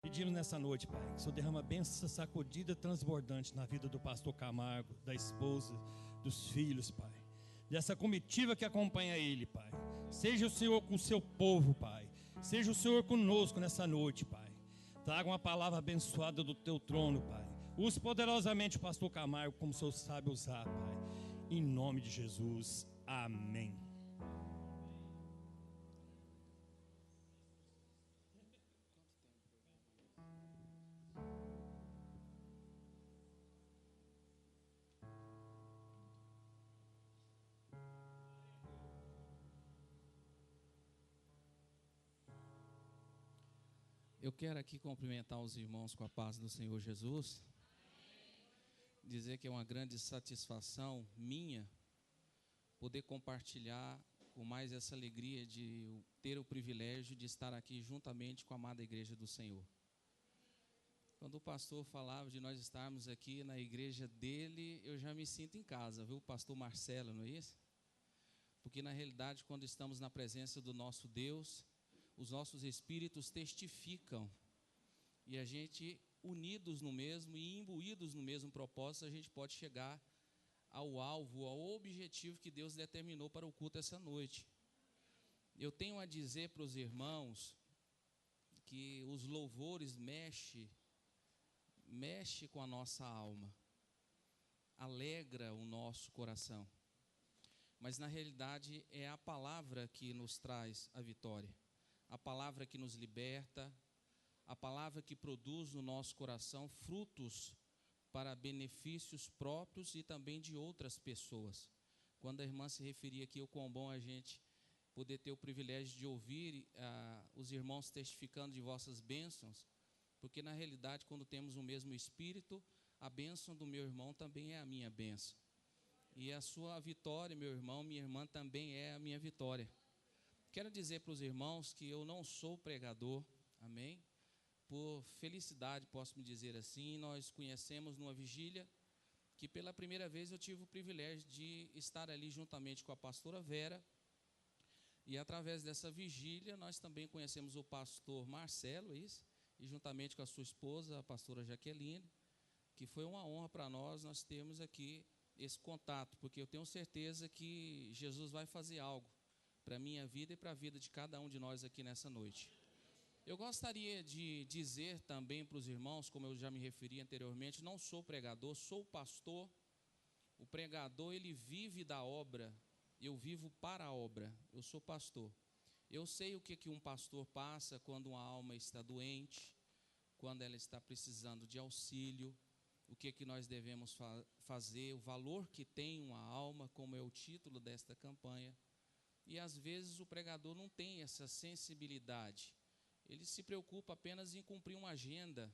Pedimos nessa noite, Pai, que o Senhor derrama bênção sacudida, transbordante na vida do pastor Camargo, da esposa, dos filhos, Pai, dessa comitiva que acompanha ele, Pai. Seja o Senhor com o seu povo, Pai. Seja o Senhor conosco nessa noite, Pai. Traga uma palavra abençoada do teu trono, Pai. Use poderosamente o pastor Camargo como o Senhor sabe usar, Pai. Em nome de Jesus, amém. Eu quero aqui cumprimentar os irmãos com a paz do Senhor Jesus. Dizer que é uma grande satisfação minha poder compartilhar com mais essa alegria de ter o privilégio de estar aqui juntamente com a amada igreja do Senhor. Quando o pastor falava de nós estarmos aqui na igreja dele, eu já me sinto em casa, viu? O pastor Marcelo, não é isso? Porque na realidade, quando estamos na presença do nosso Deus, os nossos espíritos testificam, e a gente, unidos no mesmo e imbuídos no mesmo propósito, a gente pode chegar ao alvo, ao objetivo que Deus determinou para o culto essa noite. Eu tenho a dizer para os irmãos que os louvores mexe com a nossa alma, alegra o nosso coração, mas na realidade é a palavra que nos traz a vitória. A palavra que nos liberta, a palavra que produz no nosso coração frutos para benefícios próprios e também de outras pessoas. Quando a irmã se referia aqui, o quão bom a gente poder ter o privilégio de ouvir os irmãos testificando de vossas bênçãos, porque na realidade, quando temos o mesmo Espírito, a bênção do meu irmão também é a minha bênção. E a sua vitória, meu irmão, minha irmã, também é a minha vitória. Quero dizer para os irmãos que eu não sou pregador, amém? Por felicidade, posso me dizer assim, nós conhecemos numa vigília que pela primeira vez eu tive o privilégio de estar ali juntamente com a pastora Vera, e através dessa vigília nós também conhecemos o pastor Marcelo, isso, e juntamente com a sua esposa, a pastora Jaqueline, que foi uma honra para nós termos aqui esse contato, porque eu tenho certeza que Jesus vai fazer algo para a minha vida e para a vida de cada um de nós aqui nessa noite. Eu gostaria de dizer também para os irmãos, como eu já me referi anteriormente, não sou pregador, sou pastor. O pregador, ele vive da obra, eu vivo para a obra, eu sou pastor. Eu sei o que um pastor passa quando uma alma está doente, quando ela está precisando de auxílio, o que nós devemos fazer, o valor que tem uma alma, como é o título desta campanha. E às vezes o pregador não tem essa sensibilidade, ele se preocupa apenas em cumprir uma agenda,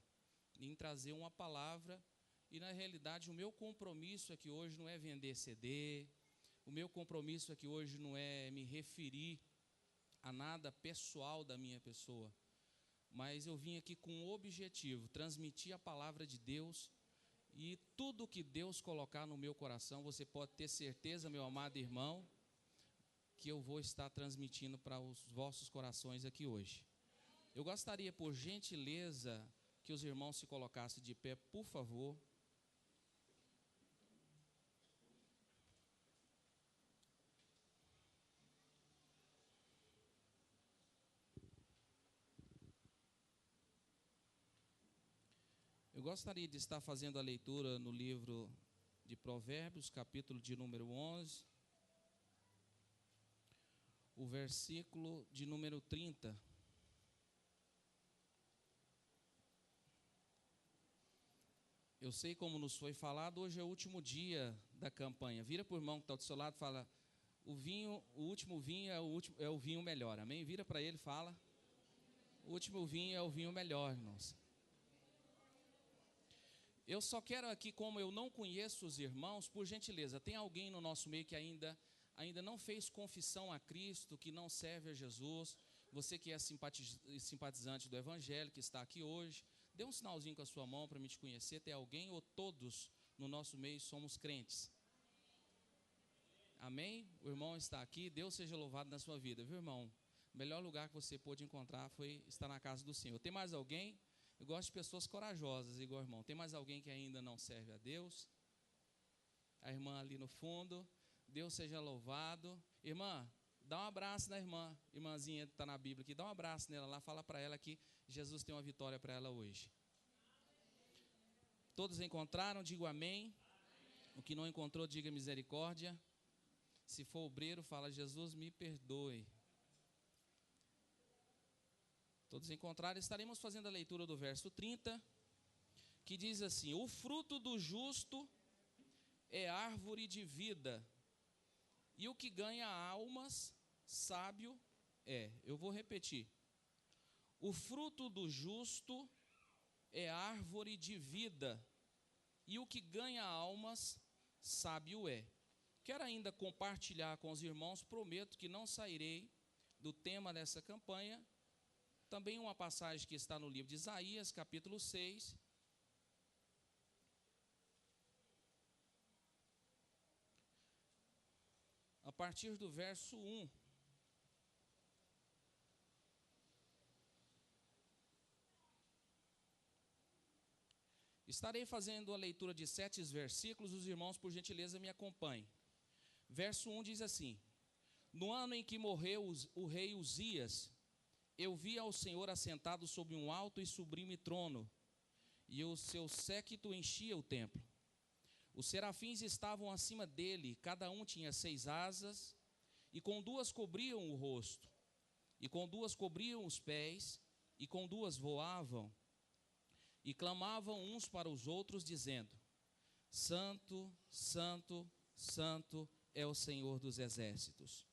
em trazer uma palavra, e na realidade o meu compromisso aqui hoje não é vender CD, o meu compromisso aqui hoje não é me referir a nada pessoal da minha pessoa, mas eu vim aqui com um objetivo, transmitir a palavra de Deus, e tudo que Deus colocar no meu coração, você pode ter certeza, meu amado irmão, que eu vou estar transmitindo para os vossos corações aqui hoje. Eu gostaria, por gentileza, que os irmãos se colocassem de pé, por favor. Eu gostaria de estar fazendo a leitura no livro de Provérbios, capítulo de número 11, o versículo de número 30. Eu sei como nos foi falado, hoje é o último dia da campanha. Vira para o irmão que está do seu lado e fala, o último vinho é o vinho melhor, amém? Vira para ele e fala, o último vinho é o vinho melhor, irmãos. Eu só quero aqui, como eu não conheço os irmãos, por gentileza, tem alguém no nosso meio que ainda não fez confissão a Cristo, que não serve a Jesus, você que é simpatizante do Evangelho, que está aqui hoje, dê um sinalzinho com a sua mão para me te conhecer. Tem alguém ou todos no nosso meio somos crentes? Amém? O irmão está aqui, Deus seja louvado na sua vida, viu, irmão? O melhor lugar que você pôde encontrar foi estar na casa do Senhor. Tem mais alguém? Eu gosto de pessoas corajosas, igual irmão. Tem mais alguém que ainda não serve a Deus? A irmã ali no fundo. Deus seja louvado. Irmã, dá um abraço na irmã. Irmãzinha que está na Bíblia aqui. Dá um abraço nela lá. Fala para ela que Jesus tem uma vitória para ela hoje. Todos encontraram? Digo amém. O que não encontrou, diga misericórdia. Se for obreiro, fala: Jesus, me perdoe. Todos encontraram. Estaremos fazendo a leitura do verso 30, que diz assim: o fruto do justo é árvore de vida, e o que ganha almas, sábio é. Eu vou repetir. O fruto do justo é árvore de vida, e o que ganha almas, sábio é. Quero ainda compartilhar com os irmãos, prometo que não sairei do tema dessa campanha, também uma passagem que está no livro de Isaías, capítulo 6. A partir do verso 1. Estarei fazendo a leitura de 7 versículos, os irmãos, por gentileza, me acompanhem. Verso 1 diz assim: no ano em que morreu o rei Uzias, eu vi ao Senhor assentado sobre um alto e sublime trono, e o seu séquito enchia o templo. Os serafins estavam acima dele, cada um tinha 6 asas, e com 2 cobriam o rosto, e com 2 cobriam os pés, e com 2 voavam, e clamavam uns para os outros, dizendo: Santo, Santo, Santo é o Senhor dos exércitos,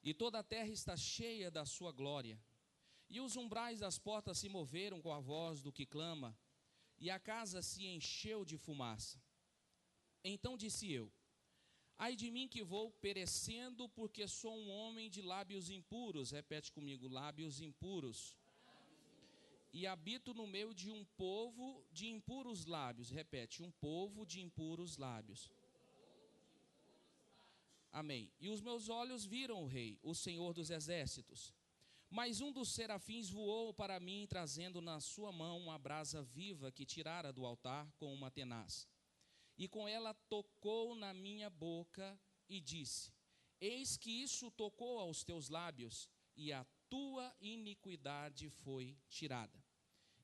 e toda a terra está cheia da sua glória. E os umbrais das portas se moveram com a voz do que clama, e a casa se encheu de fumaça. Então disse eu: ai de mim que vou perecendo, porque sou um homem de lábios impuros. Repete comigo: lábios impuros. E habito no meio de um povo de impuros lábios. Repete: um povo de impuros lábios. Amém. E os meus olhos viram o Rei, o Senhor dos exércitos. Mas um dos serafins voou para mim, trazendo na sua mão uma brasa viva que tirara do altar com uma tenaz. E com ela tocou na minha boca e disse: eis que isso tocou aos teus lábios, e a tua iniquidade foi tirada,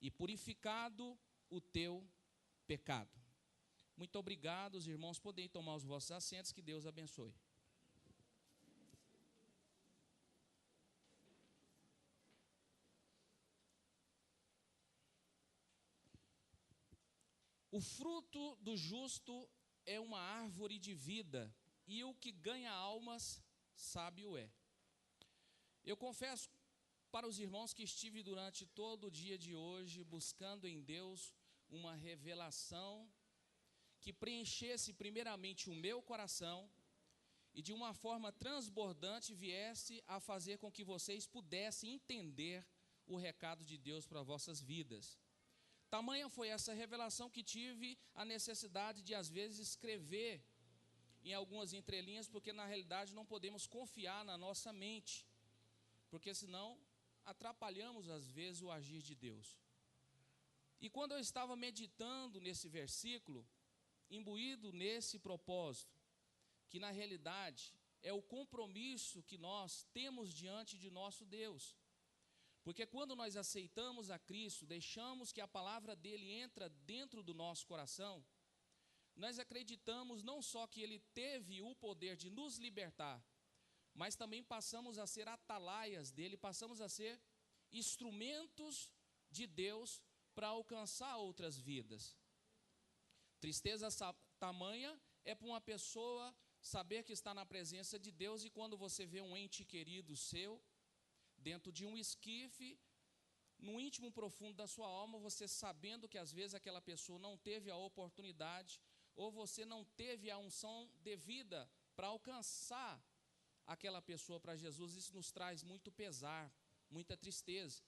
e purificado o teu pecado. Muito obrigado, os irmãos podem tomar os vossos assentos, que Deus abençoe. O fruto do justo é uma árvore de vida, e o que ganha almas, sábio é. Eu confesso para os irmãos que estive durante todo o dia de hoje buscando em Deus uma revelação que preenchesse primeiramente o meu coração e de uma forma transbordante viesse a fazer com que vocês pudessem entender o recado de Deus para vossas vidas. Tamanha foi essa revelação que tive a necessidade de, às vezes, escrever em algumas entrelinhas, porque na realidade não podemos confiar na nossa mente, porque senão atrapalhamos, às vezes, o agir de Deus. E quando eu estava meditando nesse versículo, imbuído nesse propósito, que na realidade é o compromisso que nós temos diante de nosso Deus. Porque quando nós aceitamos a Cristo, deixamos que a palavra dele entra dentro do nosso coração, nós acreditamos não só que ele teve o poder de nos libertar, mas também passamos a ser atalaias dele, passamos a ser instrumentos de Deus para alcançar outras vidas. Tristeza tamanha é para uma pessoa saber que está na presença de Deus, e quando você vê um ente querido seu dentro de um esquife, no íntimo profundo da sua alma, você sabendo que às vezes aquela pessoa não teve a oportunidade, ou você não teve a unção devida para alcançar aquela pessoa para Jesus, isso nos traz muito pesar, muita tristeza.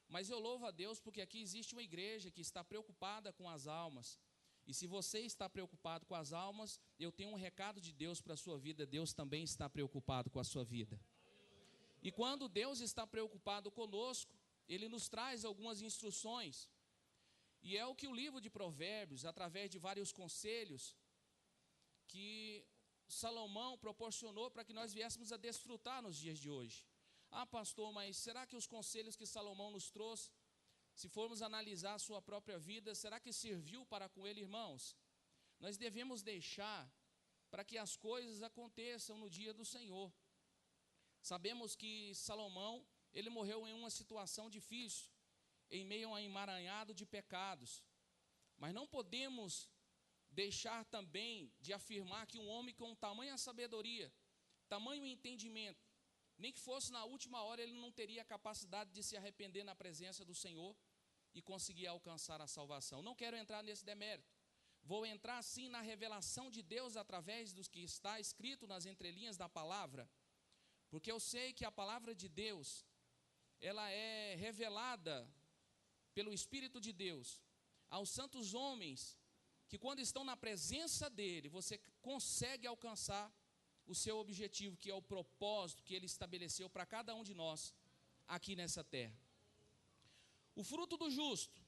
Mas eu louvo a Deus porque aqui existe uma igreja que está preocupada com as almas, e se você está preocupado com as almas, eu tenho um recado de Deus para a sua vida. Deus também está preocupado com a sua vida. E quando Deus está preocupado conosco, Ele nos traz algumas instruções. E é o que o livro de Provérbios, através de vários conselhos, que Salomão proporcionou para que nós viéssemos a desfrutar nos dias de hoje. Ah, pastor, mas será que os conselhos que Salomão nos trouxe, se formos analisar a sua própria vida, será que serviu para com ele, irmãos? Nós devemos deixar para que as coisas aconteçam no dia do Senhor. Sabemos que Salomão, ele morreu em uma situação difícil, em meio a um emaranhado de pecados. Mas não podemos deixar também de afirmar que um homem com tamanha sabedoria, tamanho entendimento, nem que fosse na última hora, ele não teria a capacidade de se arrepender na presença do Senhor e conseguir alcançar a salvação. Não quero entrar nesse demérito. Vou entrar sim na revelação de Deus através do que está escrito nas entrelinhas da palavra, porque eu sei que a palavra de Deus, ela é revelada pelo Espírito de Deus aos santos homens, que quando estão na presença dele, você consegue alcançar o seu objetivo, que é o propósito que ele estabeleceu para cada um de nós aqui nessa terra. O fruto do justo.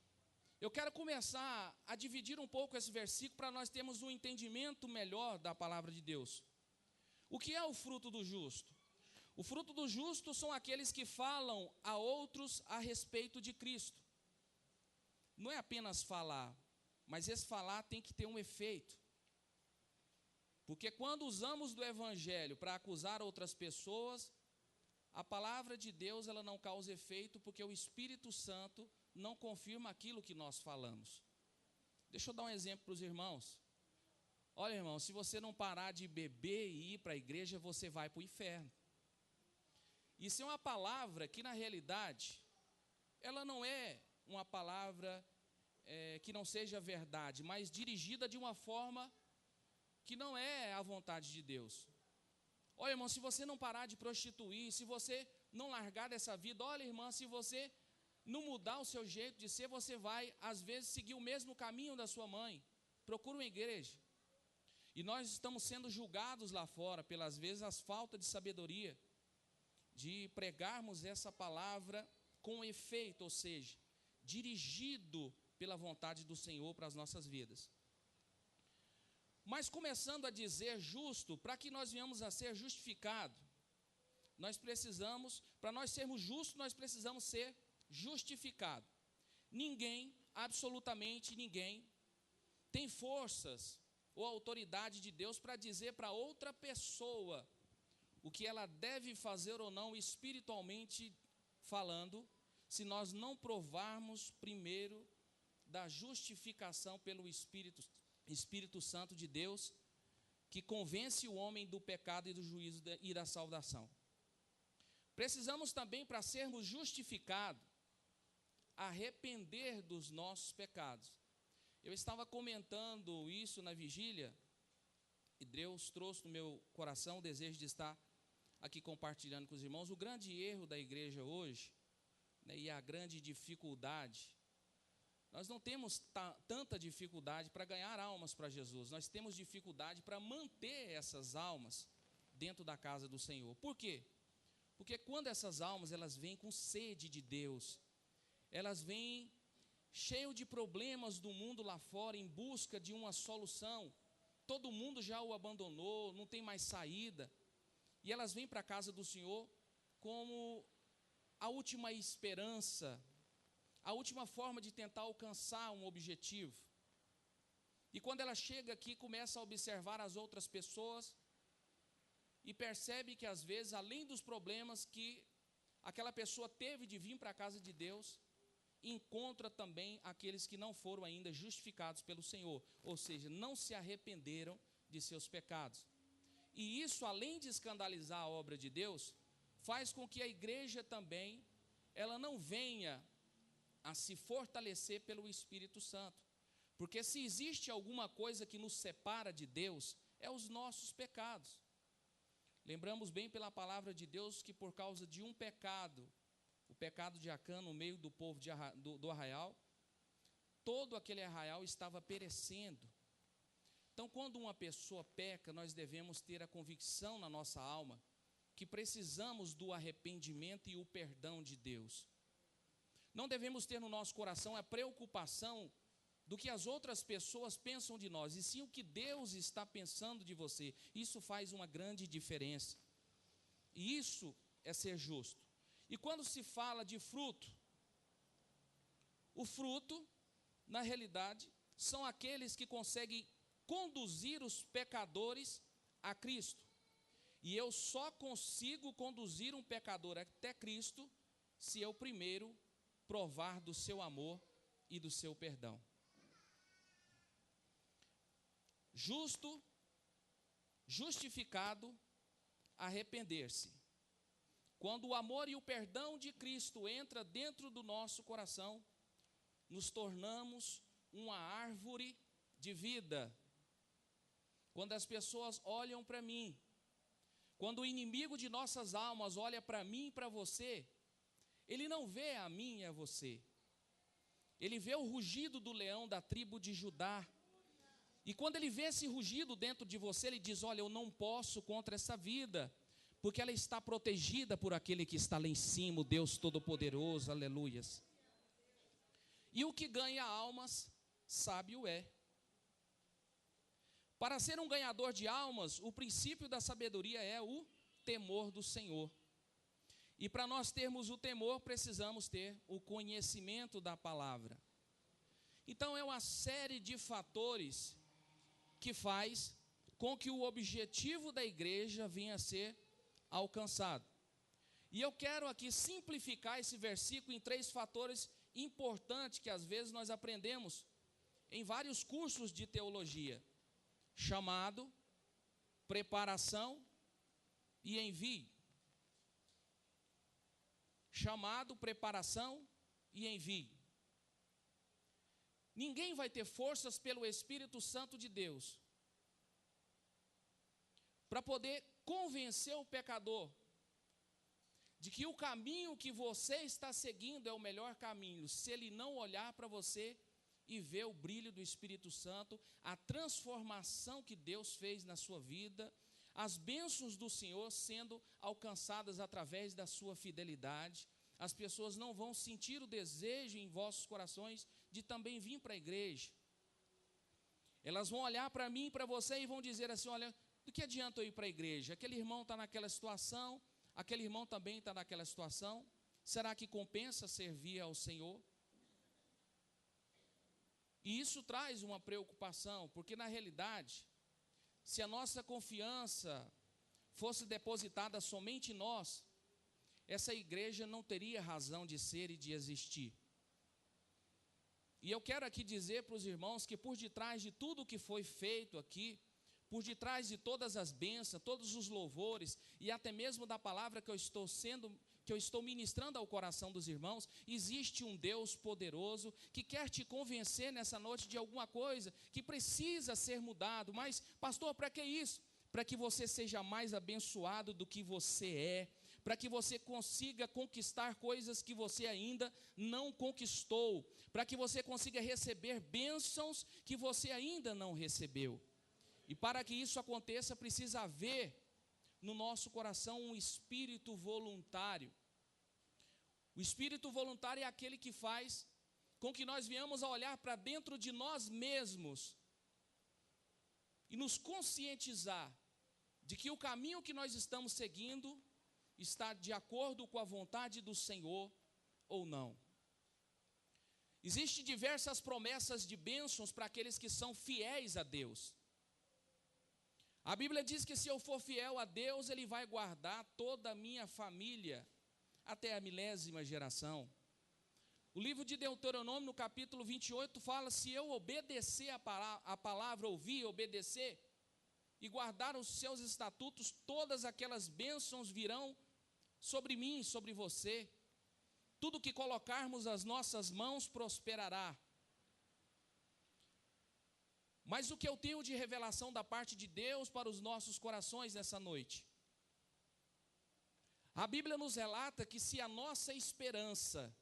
Eu quero começar a dividir um pouco esse versículo para nós termos um entendimento melhor da palavra de Deus. O que é o fruto do justo? O fruto do justo são aqueles que falam a outros a respeito de Cristo. Não é apenas falar, mas esse falar tem que ter um efeito. Porque quando usamos do evangelho para acusar outras pessoas, a palavra de Deus ela não causa efeito, porque o Espírito Santo não confirma aquilo que nós falamos. Deixa eu dar um exemplo para os irmãos. Olha, irmão, se você não parar de beber e ir para a igreja, você vai para o inferno. Isso é uma palavra que, na realidade, ela não é uma palavra que não seja verdade, mas dirigida de uma forma que não é a vontade de Deus. Olha, irmão, se você não parar de prostituir, se você não largar dessa vida, olha, irmã, se você não mudar o seu jeito de ser, você vai, às vezes, seguir o mesmo caminho da sua mãe. Procura uma igreja. E nós estamos sendo julgados lá fora, pelas vezes, as faltas de sabedoria, de pregarmos essa palavra com efeito, ou seja, dirigido pela vontade do Senhor para as nossas vidas. Mas começando a dizer justo, para que nós venhamos a ser justificados, nós precisamos, para nós sermos justos, nós precisamos ser justificados. Ninguém, absolutamente ninguém, tem forças ou autoridade de Deus para dizer para outra pessoa o que ela deve fazer ou não espiritualmente falando, se nós não provarmos primeiro da justificação pelo Espírito Santo de Deus, que convence o homem do pecado e do juízo e da salvação. Precisamos também, para sermos justificados, arrepender dos nossos pecados. Eu estava comentando isso na vigília, e Deus trouxe no meu coração o desejo de estar aqui compartilhando com os irmãos. O grande erro da igreja hoje, né, e a grande dificuldade, nós não temos tanta dificuldade para ganhar almas para Jesus, nós temos dificuldade para manter essas almas dentro da casa do Senhor. Por quê? Porque quando essas almas elas vêm com sede de Deus, elas vêm cheio de problemas do mundo lá fora, em busca de uma solução, todo mundo já o abandonou, não tem mais saída, e elas vêm para a casa do Senhor como a última esperança, a última forma de tentar alcançar um objetivo. E quando ela chega aqui, começa a observar as outras pessoas e percebe que às vezes, além dos problemas que aquela pessoa teve de vir para a casa de Deus, encontra também aqueles que não foram ainda justificados pelo Senhor, ou seja, não se arrependeram de seus pecados. E isso, além de escandalizar a obra de Deus, faz com que a igreja também, ela não venha a se fortalecer pelo Espírito Santo. Porque se existe alguma coisa que nos separa de Deus, é os nossos pecados. Lembramos bem pela palavra de Deus que por causa de um pecado, o pecado de Acã no meio do povo do arraial, todo aquele arraial estava perecendo. Então, quando uma pessoa peca, nós devemos ter a convicção na nossa alma que precisamos do arrependimento e o perdão de Deus. Não devemos ter no nosso coração a preocupação do que as outras pessoas pensam de nós, e sim o que Deus está pensando de você. Isso faz uma grande diferença. E isso é ser justo. E quando se fala de fruto, o fruto, na realidade, são aqueles que conseguem conduzir os pecadores a Cristo. E eu só consigo conduzir um pecador até Cristo se eu primeiro provar do seu amor e do seu perdão. Justo, justificado, arrepender-se. Quando o amor e o perdão de Cristo entra dentro do nosso coração, nos tornamos uma árvore de vida. Quando as pessoas olham para mim, quando o inimigo de nossas almas olha para mim e para você, ele não vê a mim e a você. Ele vê o rugido do leão da tribo de Judá. E quando ele vê esse rugido dentro de você, ele diz: olha, eu não posso contra essa vida, porque ela está protegida por aquele que está lá em cima, o Deus Todo-Poderoso, aleluias. E o que ganha almas, sábio é. Para ser um ganhador de almas, o princípio da sabedoria é o temor do Senhor. E para nós termos o temor, precisamos ter o conhecimento da palavra. Então é uma série de fatores que faz com que o objetivo da igreja venha a ser alcançado. E eu quero aqui simplificar esse versículo em 3 fatores importantes que às vezes nós aprendemos em vários cursos de teologia: chamado, preparação e envio. Chamado, preparação e envio. Ninguém vai ter forças pelo Espírito Santo de Deus para poder convencer o pecador de que o caminho que você está seguindo é o melhor caminho, se ele não olhar para você e ver o brilho do Espírito Santo, a transformação que Deus fez na sua vida, as bênçãos do Senhor sendo alcançadas através da sua fidelidade. As pessoas não vão sentir o desejo em vossos corações de também vir para a igreja. Elas vão olhar para mim e para você e vão dizer assim: olha, do que adianta eu ir para a igreja? Aquele irmão está naquela situação, aquele irmão também está naquela situação. Será que compensa servir ao Senhor? E isso traz uma preocupação, porque na realidade, se a nossa confiança fosse depositada somente em nós, essa igreja não teria razão de ser e de existir. E eu quero aqui dizer para os irmãos que por detrás de tudo que foi feito aqui, por detrás de todas as bênçãos, todos os louvores e até mesmo da palavra que eu estou ministrando ao coração dos irmãos, existe um Deus poderoso que quer te convencer nessa noite de alguma coisa que precisa ser mudado. Mas, pastor, para que isso? Para que você seja mais abençoado do que você é, para que você consiga conquistar coisas que você ainda não conquistou, para que você consiga receber bênçãos que você ainda não recebeu. E para que isso aconteça, precisa haver no nosso coração um espírito voluntário. O espírito voluntário é aquele que faz com que nós venhamos a olhar para dentro de nós mesmos e nos conscientizar de que o caminho que nós estamos seguindo está de acordo com a vontade do Senhor ou não. Existem diversas promessas de bênçãos para aqueles que são fiéis a Deus. A Bíblia diz que se eu for fiel a Deus, Ele vai guardar toda a minha família até a 1000ª geração. O livro de Deuteronômio, no capítulo 28, fala: se eu obedecer a palavra, ouvir, obedecer, e guardar os seus estatutos, todas aquelas bênçãos virão sobre mim, sobre você. Tudo que colocarmos as nossas mãos prosperará. Mas o que eu tenho de revelação da parte de Deus para os nossos corações nessa noite? A Bíblia nos relata que se a nossa esperança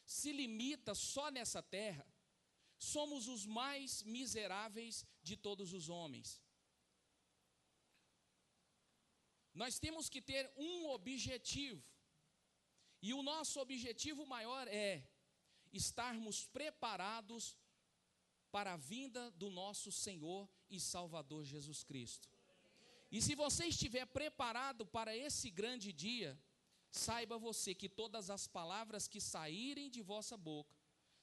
se limita só nessa terra, somos os mais miseráveis de todos os homens. Nós temos que ter um objetivo, e o nosso objetivo maior é estarmos preparados para a vinda do nosso Senhor e Salvador Jesus Cristo. E se você estiver preparado para esse grande dia, saiba você que todas as palavras que saírem de vossa boca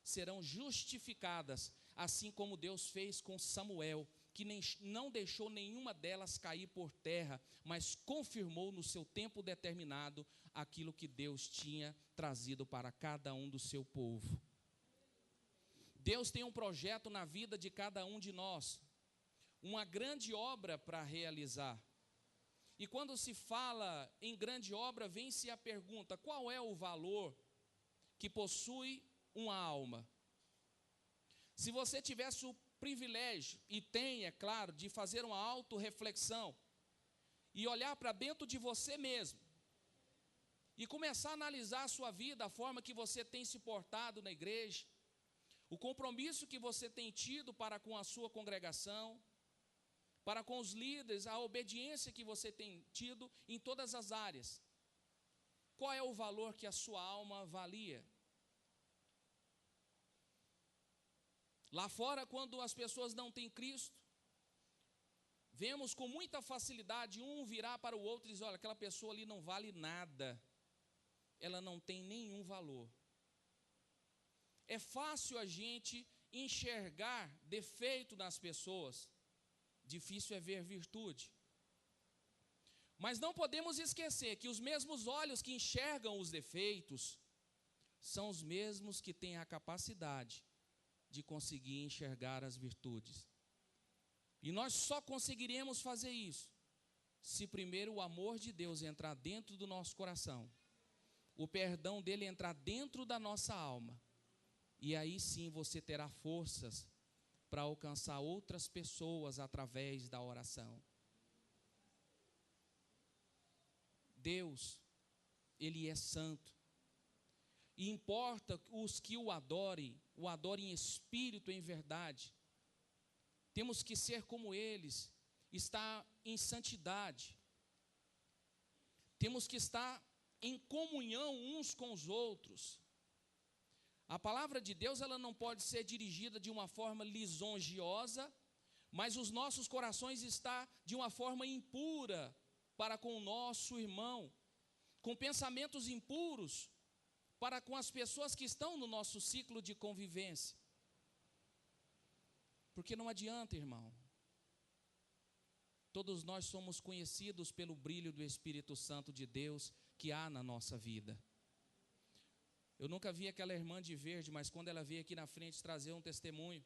serão justificadas, assim como Deus fez com Samuel, que não deixou nenhuma delas cair por terra, mas confirmou no seu tempo determinado aquilo que Deus tinha trazido para cada um do seu povo. Deus tem um projeto na vida de cada um de nós, uma grande obra para realizar. E quando se fala em grande obra, vem-se a pergunta: qual é o valor que possui uma alma? Se você tivesse o privilégio, e tem, é claro, de fazer uma autorreflexão e olhar para dentro de você mesmo e começar a analisar a sua vida, a forma que você tem se portado na igreja, o compromisso que você tem tido para com a sua congregação, para com os líderes, a obediência que você tem tido em todas as áreas. Qual é o valor que a sua alma valia? Lá fora, quando as pessoas não têm Cristo, vemos com muita facilidade um virar para o outro e dizer: olha, aquela pessoa ali não vale nada, ela não tem nenhum valor. É fácil a gente enxergar defeito nas pessoas, difícil é ver virtude. Mas não podemos esquecer que os mesmos olhos que enxergam os defeitos são os mesmos que têm a capacidade de conseguir enxergar as virtudes. E nós só conseguiremos fazer isso se primeiro o amor de Deus entrar dentro do nosso coração, o perdão dele entrar dentro da nossa alma, e aí sim você terá forças para alcançar outras pessoas através da oração. Deus, ele é santo, e importa os que o adorem em espírito e em verdade. Temos que ser como eles, estar em santidade. Temos que estar em comunhão uns com os outros. A palavra de Deus, ela não pode ser dirigida de uma forma lisonjeosa, mas os nossos corações estão de uma forma impura para com o nosso irmão, com pensamentos impuros para com as pessoas que estão no nosso ciclo de convivência. Porque não adianta, irmão. Todos nós somos conhecidos pelo brilho do Espírito Santo de Deus que há na nossa vida. Eu nunca vi aquela irmã de verde, mas quando ela veio aqui na frente trazer um testemunho,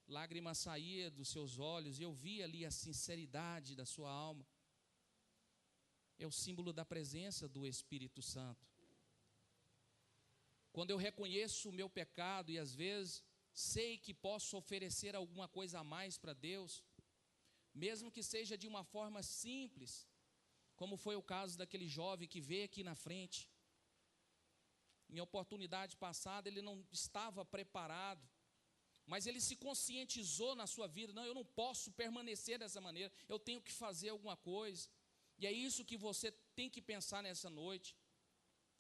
lágrimas saíam dos seus olhos, e eu vi ali a sinceridade da sua alma. É o símbolo da presença do Espírito Santo. Quando eu reconheço o meu pecado e às vezes sei que posso oferecer alguma coisa a mais para Deus, mesmo que seja de uma forma simples, como foi o caso daquele jovem que veio aqui na frente. Em oportunidade passada ele não estava preparado, mas ele se conscientizou na sua vida: não, eu não posso permanecer dessa maneira, eu tenho que fazer alguma coisa. E é isso que você tem que pensar nessa noite.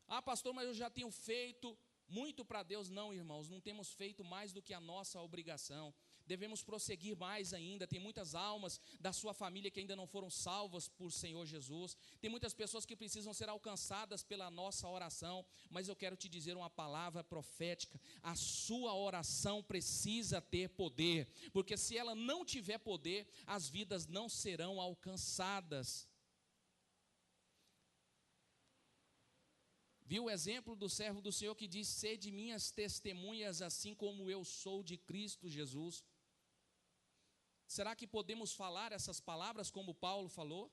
Ah, pastor, mas eu já tenho feito muito para Deus. Não, irmãos, não temos feito mais do que a nossa obrigação. Devemos prosseguir mais ainda. Tem muitas almas da sua família que ainda não foram salvas por Senhor Jesus. Tem muitas pessoas que precisam ser alcançadas pela nossa oração. Mas eu quero te dizer uma palavra profética: a sua oração precisa ter poder, porque se ela não tiver poder, as vidas não serão alcançadas. Viu o exemplo do servo do Senhor que diz: sede minhas testemunhas, assim como eu sou de Cristo Jesus. Será que podemos falar essas palavras como Paulo falou?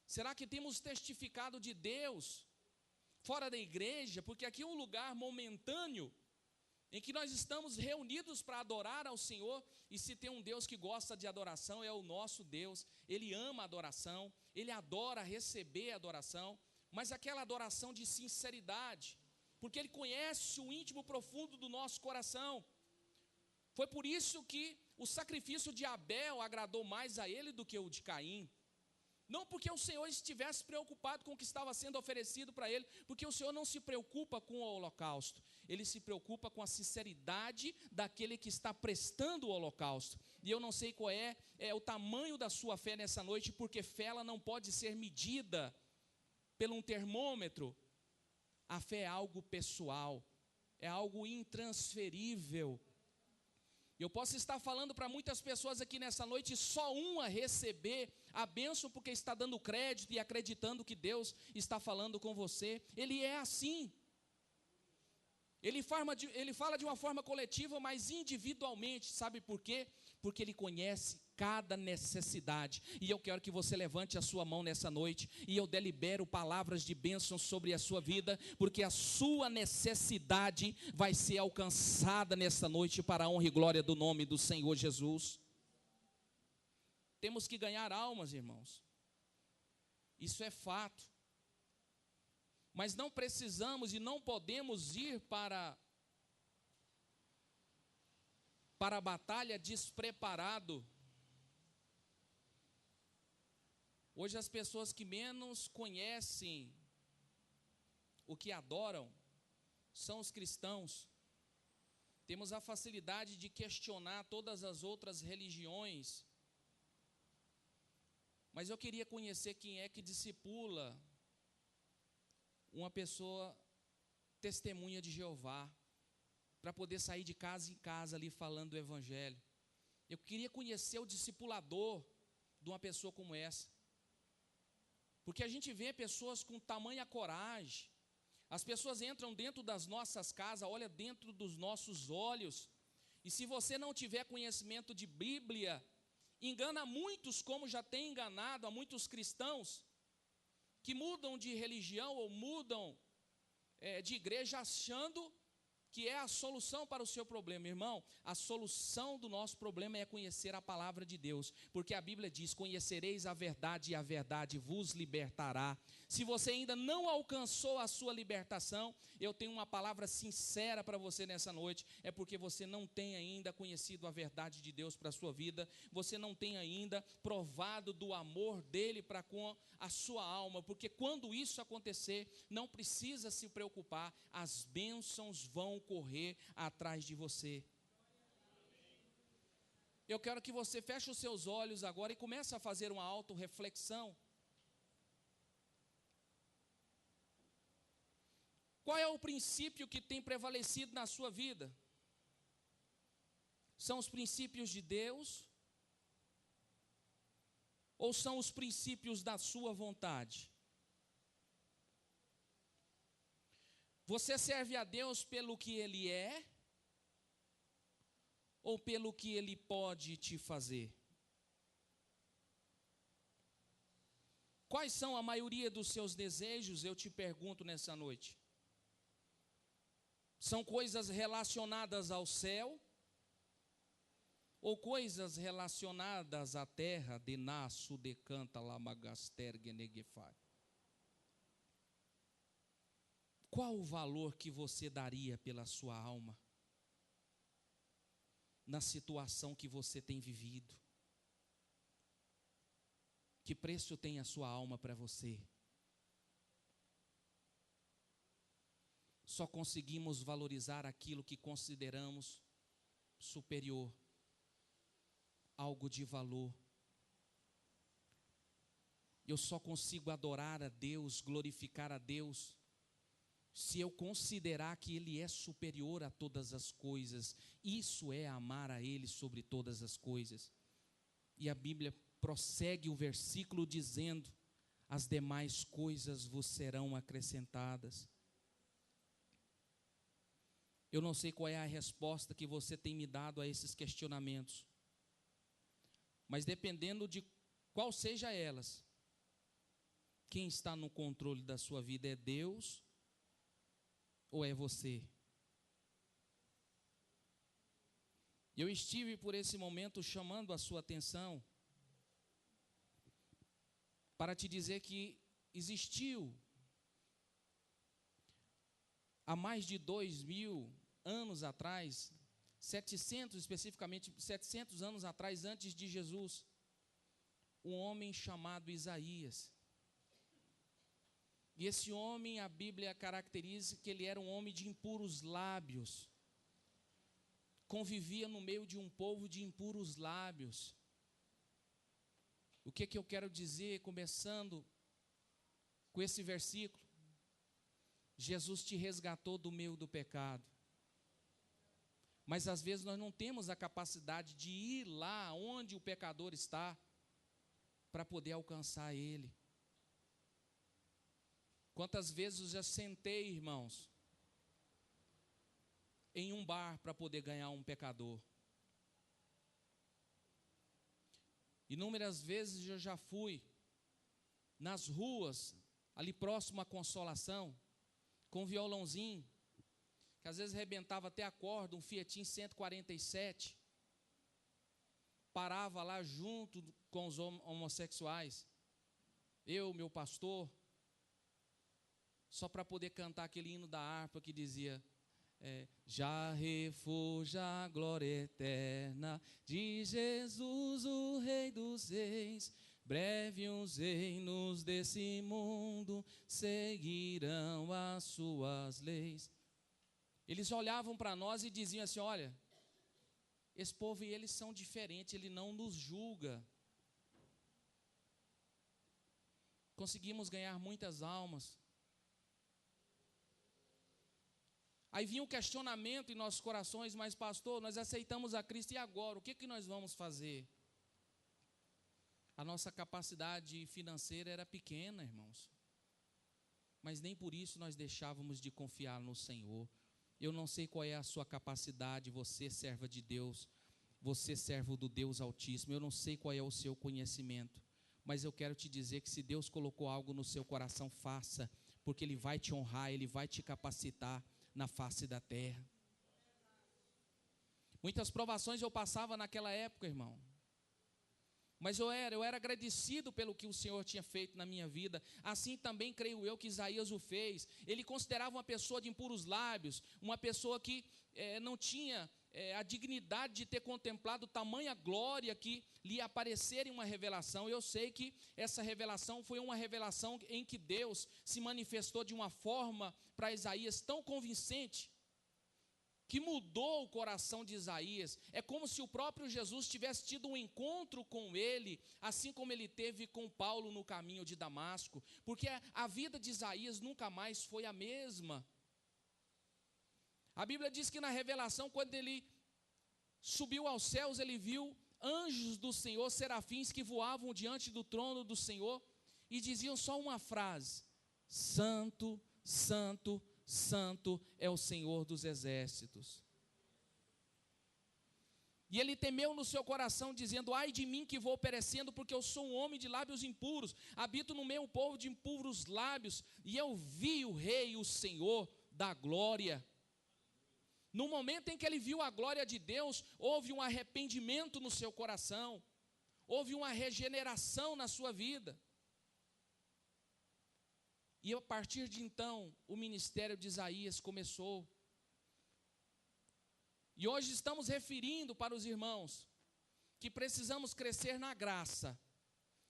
Será que temos testificado de Deus fora da igreja? Porque aqui é um lugar momentâneo em que nós estamos reunidos para adorar ao Senhor. E se tem um Deus que gosta de adoração, é o nosso Deus. Ele ama a adoração, ele adora receber a adoração, mas aquela adoração de sinceridade, porque ele conhece o íntimo profundo do nosso coração. Foi por isso que o sacrifício de Abel agradou mais a ele do que o de Caim. Não porque o Senhor estivesse preocupado com o que estava sendo oferecido para ele, porque o Senhor não se preocupa com o holocausto, ele se preocupa com a sinceridade daquele que está prestando o holocausto. E eu não sei qual é o tamanho da sua fé nessa noite, porque fé ela não pode ser medida por um termômetro. A fé é algo pessoal, é algo intransferível. Eu posso estar falando para muitas pessoas aqui nessa noite, só uma receber a bênção porque está dando crédito e acreditando que Deus está falando com você. Ele é assim. Ele fala de uma forma coletiva, mas individualmente. Sabe por quê? Porque Ele conhece cada necessidade. E eu quero que você levante a sua mão nessa noite, e eu delibero palavras de bênção sobre a sua vida, porque a sua necessidade vai ser alcançada nessa noite para a honra e glória do nome do Senhor Jesus. Temos que ganhar almas, irmãos. Isso é fato. Mas não precisamos e não podemos ir para a batalha despreparado. Hoje as pessoas que menos conhecem o que adoram são os cristãos. Temos a facilidade de questionar todas as outras religiões. Mas eu queria conhecer quem é que discipula uma pessoa testemunha de Jeová, para poder sair de casa em casa ali falando do Evangelho. Eu queria conhecer o discipulador de uma pessoa como essa. Porque a gente vê pessoas com tamanha coragem. As pessoas entram dentro das nossas casas, olham dentro dos nossos olhos. E se você não tiver conhecimento de Bíblia, engana muitos, como já tem enganado a muitos cristãos, que mudam de religião ou mudam de igreja achando que é a solução para o seu problema. Irmão, a solução do nosso problema é conhecer a palavra de Deus, porque a Bíblia diz: conhecereis a verdade e a verdade vos libertará. Se você ainda não alcançou a sua libertação, eu tenho uma palavra sincera para você nessa noite, é porque você não tem ainda conhecido a verdade de Deus para a sua vida, você não tem ainda provado do amor dele para com a sua alma, porque quando isso acontecer, não precisa se preocupar, as bênçãos vão correr atrás de você. Eu quero que você feche os seus olhos agora e comece a fazer uma autorreflexão. Qual é o princípio que tem prevalecido na sua vida? São os princípios de Deus? Ou são os princípios da sua vontade? Você serve a Deus pelo que Ele é? Ou pelo que Ele pode te fazer? Quais são a maioria dos seus desejos, eu te pergunto nessa noite? São coisas relacionadas ao céu? Ou coisas relacionadas à terra? De naço, de canta, lamagaster, genegefai. Qual o valor que você daria pela sua alma? Na situação que você tem vivido? Que preço tem a sua alma para você? Só conseguimos valorizar aquilo que consideramos superior, algo de valor. Eu só consigo adorar a Deus, glorificar a Deus, se eu considerar que Ele é superior a todas as coisas. Isso é amar a Ele sobre todas as coisas. E a Bíblia prossegue o versículo dizendo: as demais coisas vos serão acrescentadas. Eu não sei qual é a resposta que você tem me dado a esses questionamentos, mas dependendo de qual seja elas, quem está no controle da sua vida é Deus ou é você? Eu estive por esse momento chamando a sua atenção para te dizer que existiu há mais de 2000 anos atrás, 700 especificamente, 700 anos atrás, antes de Jesus, um homem chamado Isaías. E esse homem, a Bíblia caracteriza que ele era um homem de impuros lábios. Convivia no meio de um povo de impuros lábios. O que eu quero dizer, começando com esse versículo? Jesus te resgatou do meio do pecado. Mas às vezes nós não temos a capacidade de ir lá onde o pecador está, para poder alcançar ele. Quantas vezes eu já sentei, irmãos, em um bar para poder ganhar um pecador. Inúmeras vezes eu já fui nas ruas, ali próximo à Consolação, com um violãozinho, que às vezes arrebentava até a corda, um Fiatinho 147, parava lá junto com os homossexuais, eu, meu pastor, só para poder cantar aquele hino da harpa que dizia: já refugia a glória eterna de Jesus, o Rei dos Reis. Breve os reinos desse mundo seguirão as suas leis. Eles olhavam para nós e diziam assim: olha, esse povo e eles são diferentes, ele não nos julga. Conseguimos ganhar muitas almas. Aí vinha o questionamento em nossos corações: mas pastor, nós aceitamos a Cristo e agora? O que nós vamos fazer? A nossa capacidade financeira era pequena, irmãos. Mas nem por isso nós deixávamos de confiar no Senhor. Eu não sei qual é a sua capacidade, você serva de Deus, você servo do Deus Altíssimo. Eu não sei qual é o seu conhecimento, mas eu quero te dizer que se Deus colocou algo no seu coração, faça, porque Ele vai te honrar, Ele vai te capacitar na face da terra. Muitas provações eu passava naquela época, irmão. Mas eu era agradecido pelo que o Senhor tinha feito na minha vida. Assim também creio eu que Isaías o fez. Ele considerava uma pessoa de impuros lábios, uma pessoa que não tinha a dignidade de ter contemplado tamanha glória que lhe ia aparecer em uma revelação. Eu sei que essa revelação foi uma revelação em que Deus se manifestou de uma forma para Isaías tão convincente, que mudou o coração de Isaías. É como se o próprio Jesus tivesse tido um encontro com ele, assim como ele teve com Paulo no caminho de Damasco, porque a vida de Isaías nunca mais foi a mesma. A Bíblia diz que na revelação, quando ele subiu aos céus, ele viu anjos do Senhor, serafins, que voavam diante do trono do Senhor e diziam só uma frase: Santo, Santo, Santo é o Senhor dos exércitos. E ele temeu no seu coração, dizendo: ai de mim que vou perecendo, porque eu sou um homem de lábios impuros, habito no meio povo de impuros lábios, e eu vi o Rei, o Senhor da glória. No momento em que ele viu a glória de Deus, houve um arrependimento no seu coração, houve uma regeneração na sua vida. E a partir de então, o ministério de Isaías começou. E hoje estamos referindo para os irmãos que precisamos crescer na graça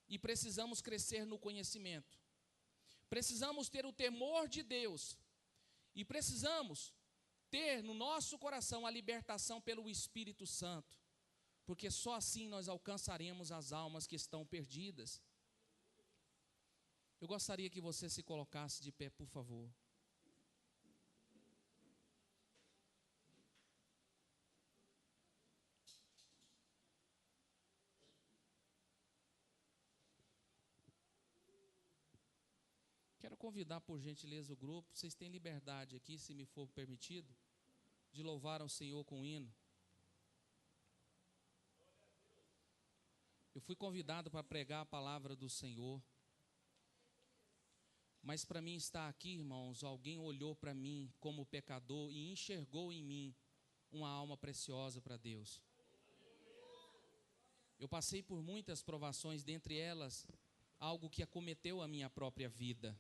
e precisamos crescer no conhecimento. Precisamos ter o temor de Deus e precisamos ter no nosso coração a libertação pelo Espírito Santo, porque só assim nós alcançaremos as almas que estão perdidas. Eu gostaria que você se colocasse de pé, por favor. Quero convidar, por gentileza, o grupo. Vocês têm liberdade aqui, se me for permitido, de louvar ao Senhor com hino. Eu fui convidado para pregar a palavra do Senhor. Mas para mim estar aqui, irmãos, alguém olhou para mim como pecador e enxergou em mim uma alma preciosa para Deus. Eu passei por muitas provações, dentre elas, algo que acometeu a minha própria vida.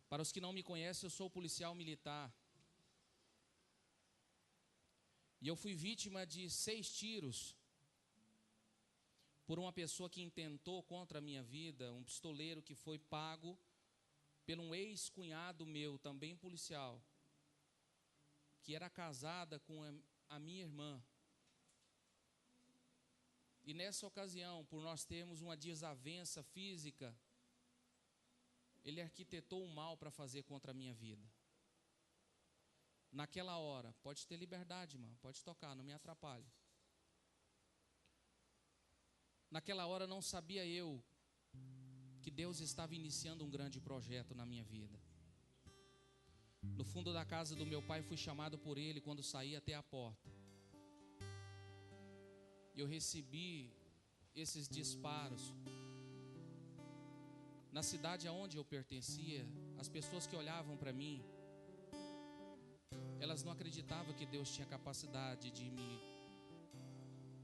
Para os que não me conhecem, eu sou policial militar. E eu fui vítima de 6 tiros por uma pessoa que intentou contra a minha vida, um pistoleiro que foi pago por um ex-cunhado meu, também policial, que era casada com a minha irmã. E nessa ocasião, por nós termos uma desavença física, ele arquitetou um mal para fazer contra a minha vida. Naquela hora, pode ter liberdade, irmão, pode tocar, não me atrapalhe. Naquela hora não sabia eu que Deus estava iniciando um grande projeto na minha vida. No fundo da casa do meu pai, fui chamado por ele quando saí até a porta. E eu recebi esses disparos. Na cidade aonde eu pertencia, as pessoas que olhavam para mim, elas não acreditavam que Deus tinha capacidade de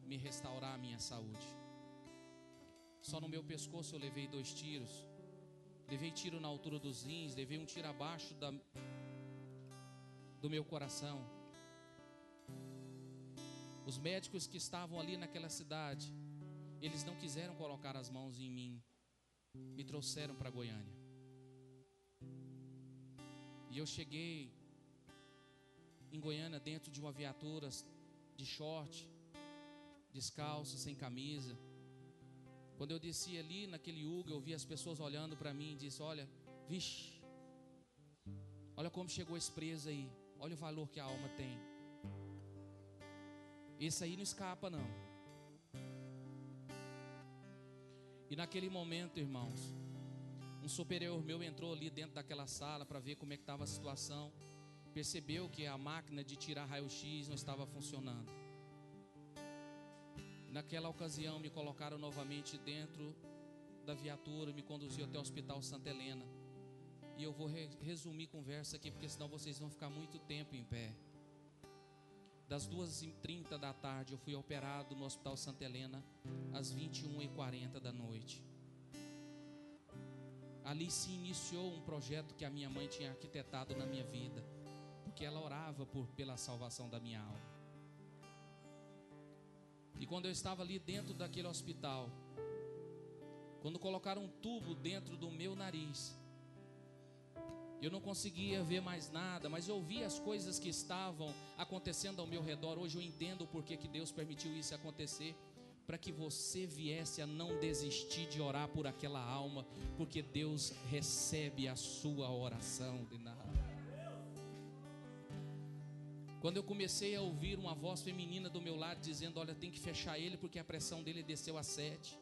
me restaurar a minha saúde. Só no meu pescoço eu levei 2 tiros. Levei tiro na altura dos rins, levei um tiro abaixo do meu coração. Os médicos que estavam ali naquela cidade, eles não quiseram colocar as mãos em mim. Me trouxeram para Goiânia. E eu cheguei em Goiânia dentro de uma viatura, de short, descalço, sem camisa. Quando eu desci ali naquele Uga, eu vi as pessoas olhando para mim e disse: olha, vixe, olha como chegou esse preso aí, olha o valor que a alma tem. Esse aí não escapa não. E naquele momento, irmãos, um superior meu entrou ali dentro daquela sala para ver como é que estava a situação. Percebeu que a máquina de tirar raio-x não estava funcionando. Naquela ocasião me colocaram novamente dentro da viatura, me conduziu até o Hospital Santa Helena. E eu vou resumir a conversa aqui, porque senão vocês vão ficar muito tempo em pé. Das 2h30 da tarde eu fui operado no Hospital Santa Helena às 21h40 da noite. Ali se iniciou um projeto que a minha mãe tinha arquitetado na minha vida, porque ela orava pela salvação da minha alma. E quando eu estava ali dentro daquele hospital, quando colocaram um tubo dentro do meu nariz, eu não conseguia ver mais nada, mas eu via as coisas que estavam acontecendo ao meu redor. Hoje eu entendo o porquê que Deus permitiu isso acontecer, para que você viesse a não desistir de orar por aquela alma, porque Deus recebe a sua oração. Quando eu comecei a ouvir uma voz feminina do meu lado dizendo: olha, tem que fechar ele porque a pressão dele desceu a 7.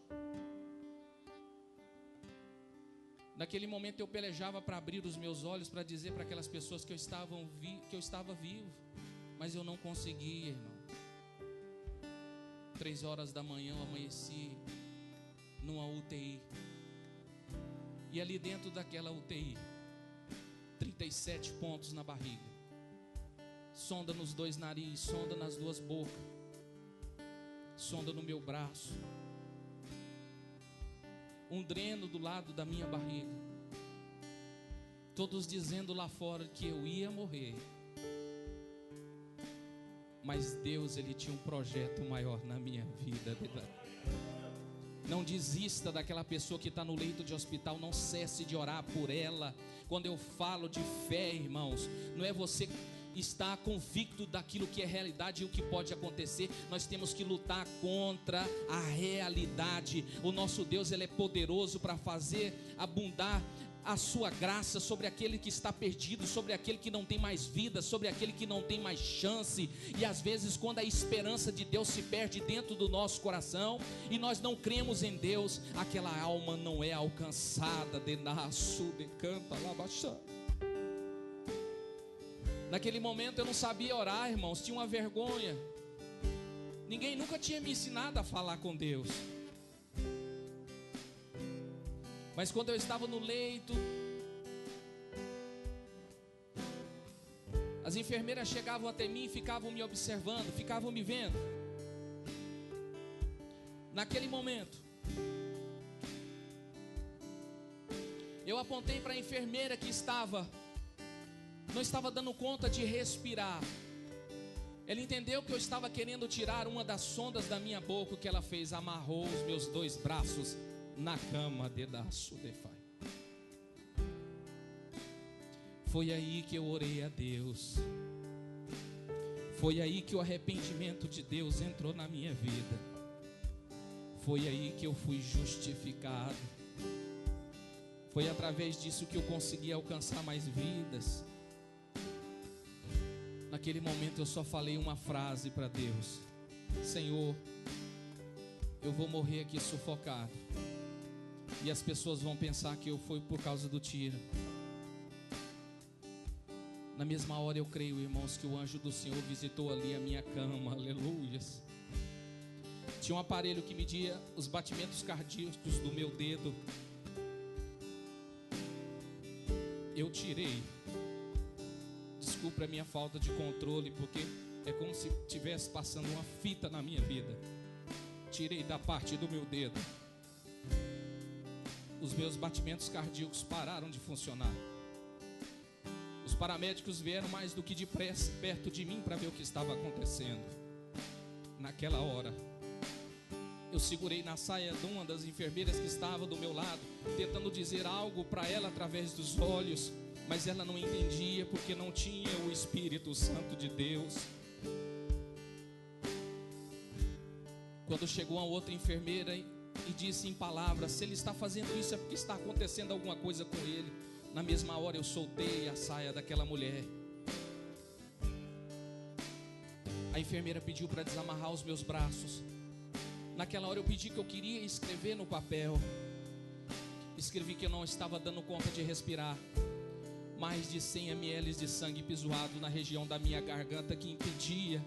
Naquele momento eu pelejava para abrir os meus olhos, para dizer para aquelas pessoas que eu estava vivo, mas eu não conseguia, irmão. 3 horas da manhã eu amanheci numa UTI. E ali dentro daquela UTI, 37 pontos na barriga, sonda nos 2 narizes, sonda nas 2 bocas, sonda no meu braço, um dreno do lado da minha barriga, todos dizendo lá fora que eu ia morrer. Mas Deus, Ele tinha um projeto maior na minha vida. Não desista daquela pessoa que está no leito de hospital, não cesse de orar por ela. Quando eu falo de fé, irmãos, não é você estar convicto daquilo que é realidade e o que pode acontecer. Nós temos que lutar contra a realidade. O nosso Deus, Ele é poderoso para fazer abundar a sua graça sobre aquele que está perdido, sobre aquele que não tem mais vida, sobre aquele que não tem mais chance. E às vezes quando a esperança de Deus se perde dentro do nosso coração e nós não cremos em Deus, aquela alma não é alcançada. Naquele momento eu não sabia orar, irmãos, tinha uma vergonha. Ninguém nunca tinha me ensinado a falar com Deus. Mas quando eu estava no leito, as enfermeiras chegavam até mim e ficavam me observando, ficavam me vendo. Naquele momento, eu apontei para a enfermeira que não estava dando conta de respirar. Ela entendeu que eu estava querendo tirar uma das sondas da minha boca. O que ela fez? Amarrou os meus 2 braços na cama, dedaço de fai. Foi aí que eu orei a Deus. Foi aí que o arrependimento de Deus entrou na minha vida. Foi aí que eu fui justificado. Foi através disso que eu consegui alcançar mais vidas. Naquele momento eu só falei uma frase para Deus: Senhor, eu vou morrer aqui sufocado, e as pessoas vão pensar que eu fui por causa do tiro. Na mesma hora eu creio, irmãos, que o anjo do Senhor visitou ali a minha cama, aleluias. Tinha um aparelho que media os batimentos cardíacos do meu dedo. Eu tirei. Desculpa a minha falta de controle, porque é como se estivesse passando uma fita na minha vida. Tirei da parte do meu dedo. Os meus batimentos cardíacos pararam de funcionar. Os paramédicos vieram mais do que depressa perto de mim para ver o que estava acontecendo. Naquela hora, eu segurei na saia de uma das enfermeiras que estava do meu lado, tentando dizer algo para ela através dos olhos, mas ela não entendia porque não tinha o Espírito Santo de Deus. Quando chegou a outra enfermeira e disse em palavras: se ele está fazendo isso é porque está acontecendo alguma coisa com ele. Na mesma hora eu soltei a saia daquela mulher. A enfermeira pediu para desamarrar os meus braços. Naquela hora eu pedi que eu queria escrever no papel. Escrevi que eu não estava dando conta de respirar. Mais de 100 ml de sangue pisoado na região da minha garganta, que impedia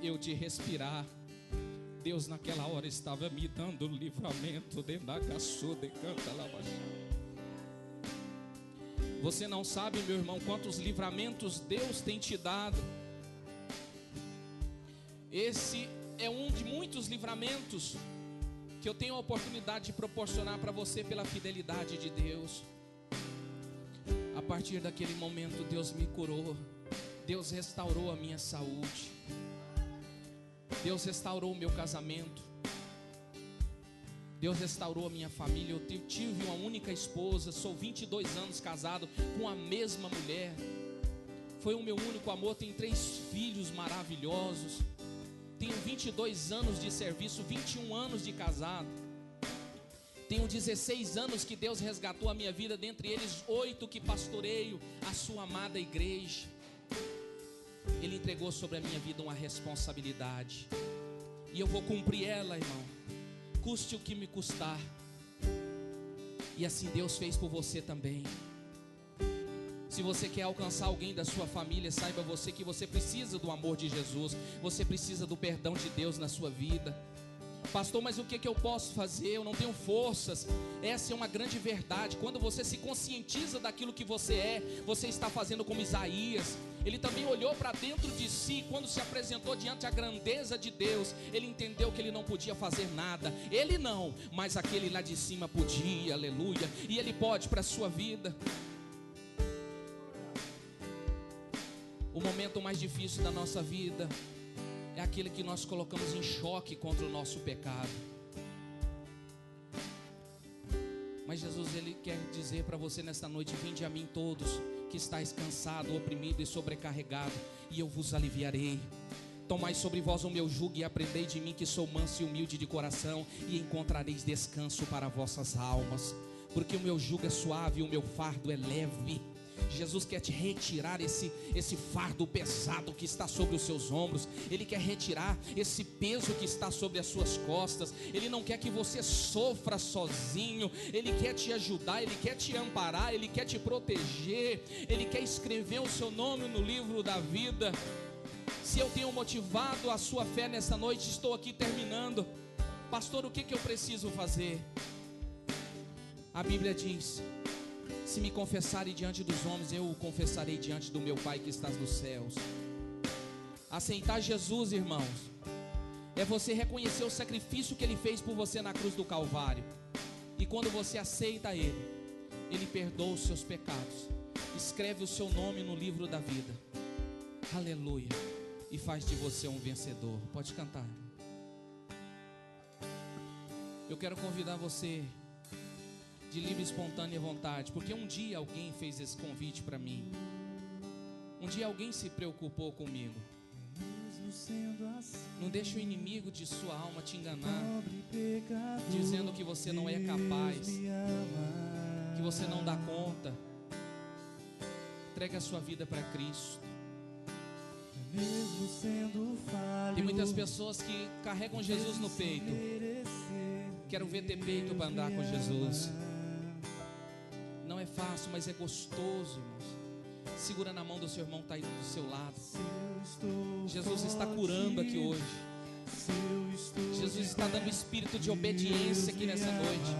eu de respirar. Deus naquela hora estava me dando livramento. Você não sabe, meu irmão, quantos livramentos Deus tem te dado. Esse é um de muitos livramentos que eu tenho a oportunidade de proporcionar para você pela fidelidade de Deus. A partir daquele momento Deus me curou. Deus restaurou a minha saúde. Deus restaurou o meu casamento. Deus restaurou a minha família. Eu tive uma única esposa. Sou 22 anos casado com a mesma mulher. Foi o meu único amor. Tenho 3 filhos maravilhosos. Tenho 22 anos de serviço, 21 anos de casado. Tenho 16 anos que Deus resgatou a minha vida, dentre eles 8 que pastoreio a sua amada igreja. Ele entregou sobre a minha vida uma responsabilidade, e eu vou cumprir ela, irmão, custe o que me custar. E assim Deus fez por você também. Se você quer alcançar alguém da sua família, saiba você que você precisa do amor de Jesus. Você precisa do perdão de Deus na sua vida. Pastor, mas o que eu posso fazer? Eu não tenho forças. Essa é uma grande verdade. Quando você se conscientiza daquilo que você é, você está fazendo como Isaías. Ele também olhou para dentro de si. Quando se apresentou diante da grandeza de Deus, ele entendeu que ele não podia fazer nada. Ele não, mas aquele lá de cima podia, aleluia. E ele pode para a sua vida. O momento mais difícil da nossa vida é aquele que nós colocamos em choque contra o nosso pecado. Mas Jesus, ele quer dizer para você nesta noite: vinde a mim todos que estáis cansado, oprimido e sobrecarregado, e eu vos aliviarei. Tomai sobre vós o meu jugo e aprendei de mim, que sou manso e humilde de coração, e encontrareis descanso para vossas almas. Porque o meu jugo é suave e o meu fardo é leve. Jesus quer te retirar esse fardo pesado que está sobre os seus ombros. Ele quer retirar esse peso que está sobre as suas costas. Ele não quer que você sofra sozinho. Ele quer te ajudar, ele quer te amparar, ele quer te proteger. Ele quer escrever o seu nome no livro da vida. Se eu tenho motivado a sua fé nessa noite, estou aqui terminando. Pastor, o que eu preciso fazer? A Bíblia diz: se me confessarem diante dos homens, eu o confessarei diante do meu Pai que está nos céus. Aceitar Jesus, irmãos, é você reconhecer o sacrifício que Ele fez por você na cruz do Calvário. E quando você aceita Ele, Ele perdoa os seus pecados, escreve o seu nome no livro da vida. Aleluia. e faz de você um vencedor. Pode cantar. Eu quero convidar você de livre e espontânea vontade, porque um dia alguém fez esse convite para mim. Um dia alguém se preocupou comigo. Não deixe o inimigo de sua alma te enganar, dizendo que você não é capaz, que você não dá conta. Entregue a sua vida para Cristo. Tem muitas pessoas que carregam Jesus no peito. Quero ver ter peito para andar com Jesus. Não é fácil, mas é gostoso, irmãos. Segura na mão do seu irmão que está aí do seu lado. Jesus está curando aqui hoje. Jesus está dando espírito de obediência aqui nessa noite.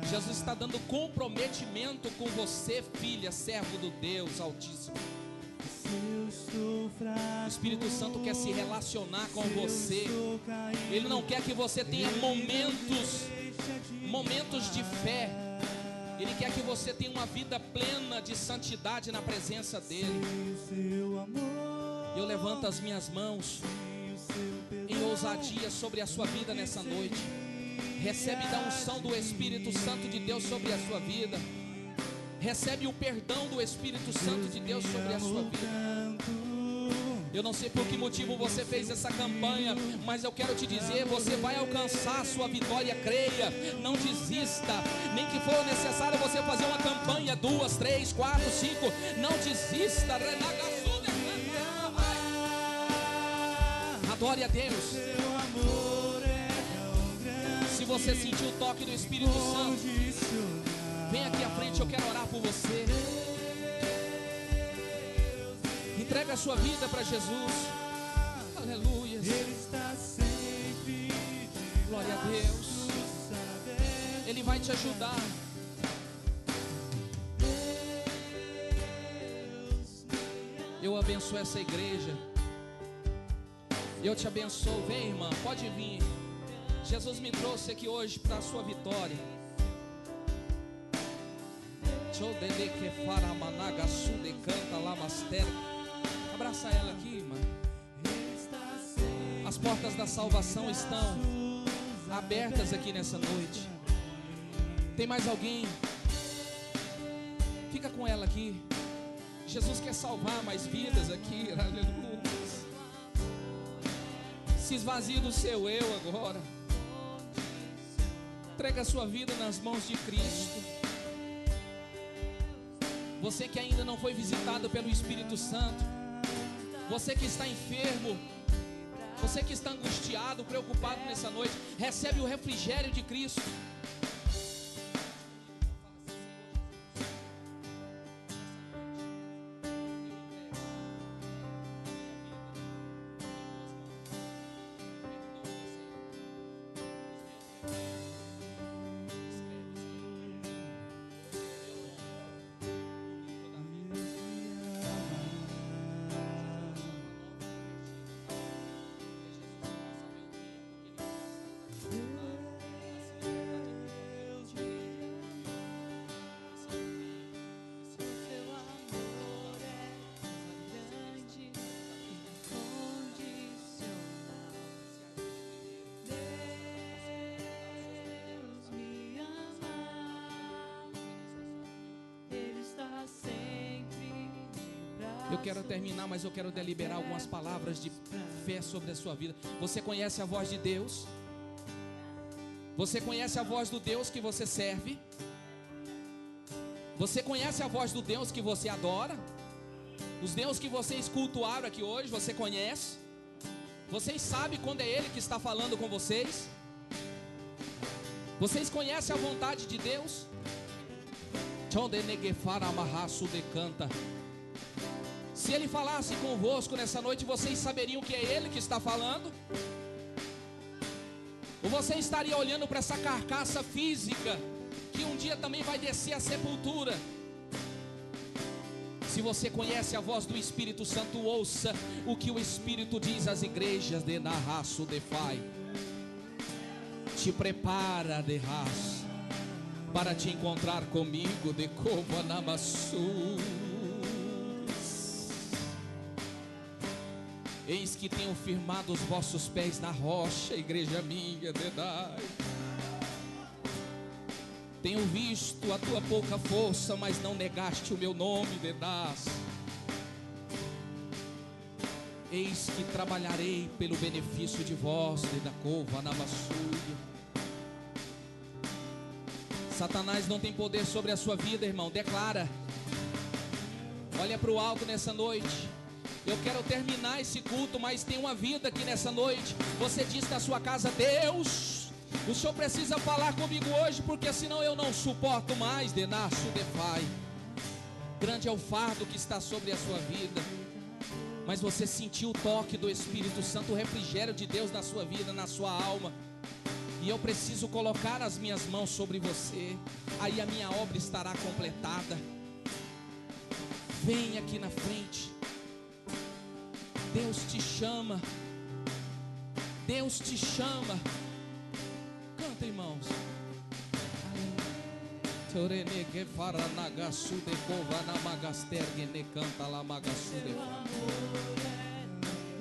Jesus está dando comprometimento com você, filha, servo do Deus Altíssimo. O Espírito Santo quer se relacionar com você. Ele não quer que você tenha momentos de fé. Ele quer que você tenha uma vida plena de santidade na presença dele. Eu levanto as minhas mãos em ousadia sobre a sua vida nessa noite. Recebe da unção do Espírito Santo de Deus sobre a sua vida. Recebe o perdão do Espírito Santo de Deus sobre a sua vida. Eu não sei por que motivo você fez essa campanha, mas eu quero te dizer, você vai alcançar a sua vitória, creia, não desista. Nem que for necessário você fazer uma campanha, 2, 3, 4, 5, não desista. Adore a Deus. Se você sentiu o toque do Espírito Santo, vem aqui à frente, eu quero orar por você. Entrega a sua vida para Jesus. Aleluia. Glória a Deus. Ele vai te ajudar. Eu abençoo essa igreja. Eu te abençoo. Vem, irmã, pode vir. Jesus me trouxe aqui hoje para a sua vitória. Abraça ela aqui, irmã. As portas da salvação estão abertas aqui nessa noite. Tem mais alguém? Fica com ela aqui. Jesus quer salvar mais vidas aqui. Aleluia. Se esvazie do seu eu agora. Entrega a sua vida nas mãos de Cristo. Você que ainda não foi visitado pelo Espírito Santo, você que está enfermo, você que está angustiado, preocupado nessa noite, recebe o refrigério de Cristo. Eu quero terminar, mas eu quero deliberar algumas palavras de fé sobre a sua vida. Você conhece a voz de Deus? Você conhece a voz do Deus que você serve? Você conhece a voz do Deus que você adora? Os deuses que vocês cultuaram aqui hoje, você conhece? Vocês sabem quando é Ele que está falando com vocês? Vocês conhecem a vontade de Deus? Se Ele falasse convosco nessa noite, vocês saberiam que é Ele que está falando? Ou você estaria olhando para essa carcaça física, que um dia também vai descer à sepultura? Se você conhece a voz do Espírito Santo, ouça o que o Espírito diz às igrejas de Narraço de Fai. Te prepara, de raça, para te encontrar comigo, de Covanamaçu. Eis que tenho firmado os vossos pés na rocha, igreja minha, dedai. Tenho visto a tua pouca força, mas não negaste o meu nome, dedás. Eis que trabalharei pelo benefício de vós, dedacova, navassuia. Satanás não tem poder sobre a sua vida, irmão, declara. Olha para o alto nessa noite. Eu quero terminar esse culto, mas tem uma vida aqui nessa noite. Você diz na sua casa: Deus, o Senhor precisa falar comigo hoje, porque senão eu não suporto mais. Denaço de pai. Grande é o fardo que está sobre a sua vida, mas você sentiu o toque do Espírito Santo, o refrigério de Deus na sua vida, na sua alma. E eu preciso colocar as minhas mãos sobre você, aí a minha obra estará completada. Vem aqui na frente. Deus te chama. Deus te chama. Canta, irmãos. Torene que faranagassu de cova na magastergue ne canta la magassu de. Seu amor é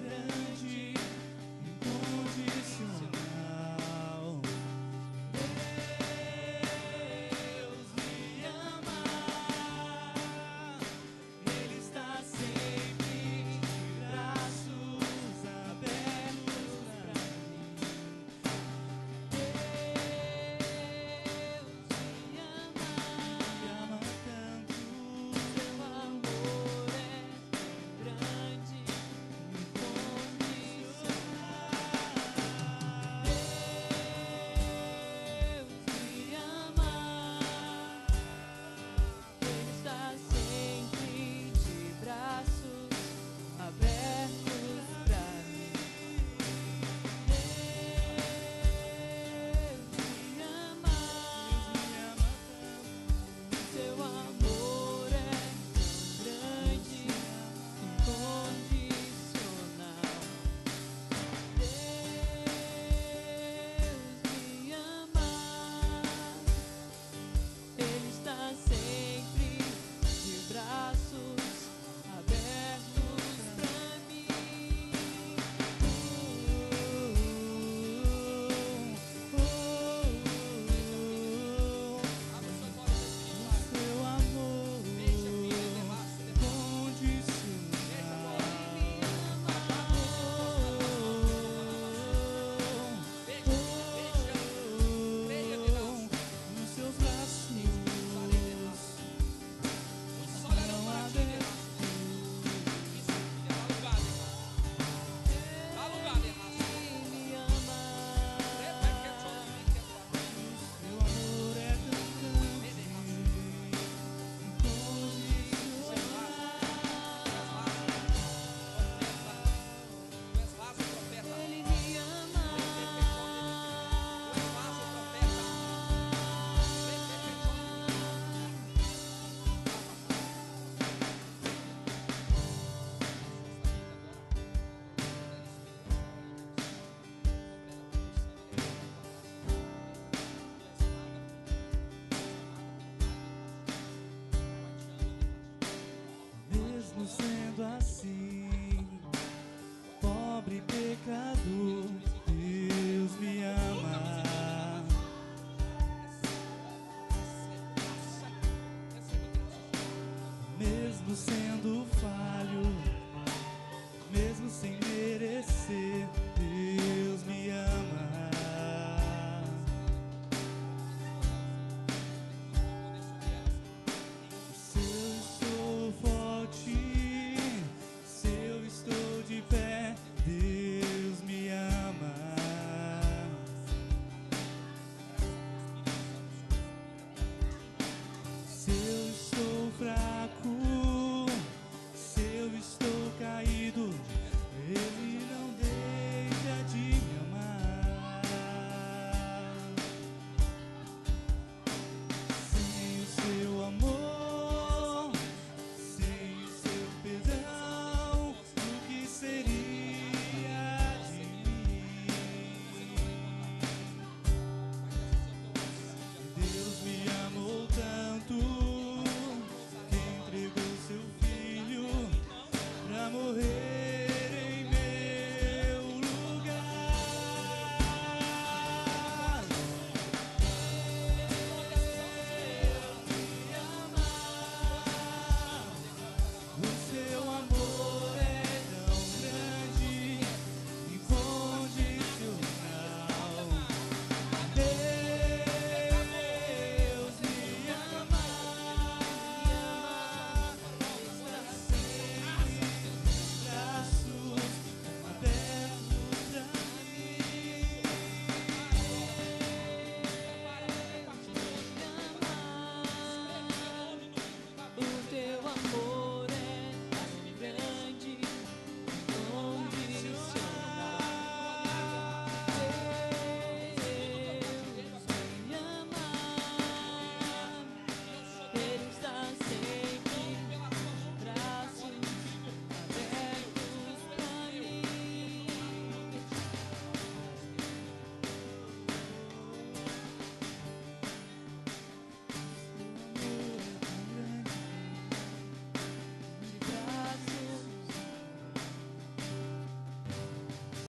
grande, incondicional. Deus me ama. Ele está sempre de braços abertos pra mim. Deus me ama tanto. Seu amor é grande, incondicional. Deus me ama. Ele está sempre de braços abertos pra mim. Deus me ama. Seu amor é grande, incondicional. Deus me ama. Ele está sempre de braços abertos pra mim. Seu amor incondicional. Nos seus braços não há Ele me ama. Seu amor é grande, incondicional. Ele me ama. Mesmo sendo assim, pobre pecador,